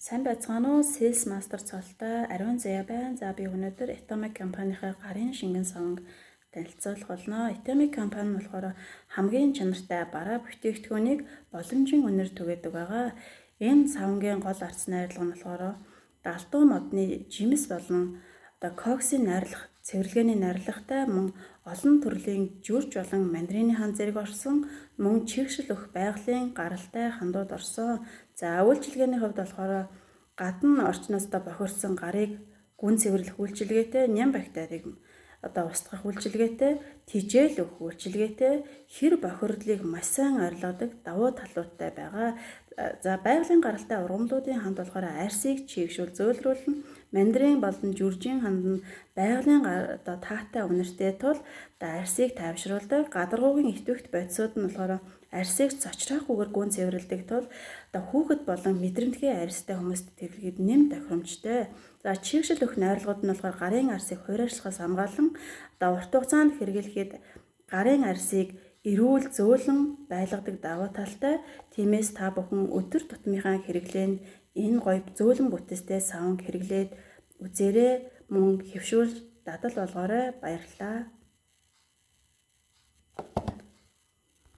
Сайн байцгаана уу? Sales Master цолтой ариун заяа байна. За би өнөөдөр Atomic компанийнхаа гарын шингэн саванг танилцуулах болно. Atomic компани нь болохоор хамгийн чанартай бараа бүтээгдэхүүнийг боломжийн үнээр түгээдэг байгаа. Энэ савангийн гол арц найрлага нь болохоор галдуу модны жимс болон коксийн найрлах цэвэрлэгээний найрлагатай мөн олон төрлийн жүрж болон мандарины хан зэрэг орсон мөн чигшил өх байгалийн гаралтай хандууд орсон. За үйлчилгээний хувьд болохоор гадна орчноостой бохирдсон гарыг гүн цэвэрлэх үйлчилгээтэй, ням бактерийг устгах үйлчилгээтэй, тижээл өгөх үйлчилгээтэй, хэр бохирдлыг маш сайн арилгадаг давуу талуудтай байгаа. За байгалийн гаралтай ургамлуудын ханд болохоор арсыг чийгшүүл зөөлрүүлнэ. Мандрин болон жүржийн ханд нь байгалийн таатай үнэртэй тул арсыг тайвшруулдаг. Гадаргуугийн итвэхт бодисууд нь болохоор арсыг цочраахгүйгээр гүн цэвэрлэдэг тул хүүхэд болон мэдрэмтгий арьстай хүмүүст тэрлэхэд нэм тохиромжтой. За чигшил өх найрлагууд нь болохоор гарын арсыг хуурайшлахаас хамгаалan урт хугацаанд хэрэглэхэд гарын арсыг эрүүл зөөлөн байлгадаг давуу талтай. Тиймээс та бүхэн өдөр тутмынхаа хэрэглээнд энэ гоё зөөлөн бүтээстэй саванг хэрэглээд үзээрэй, мөн хэвшүүлж дадал болгоорой. Баярлалаа.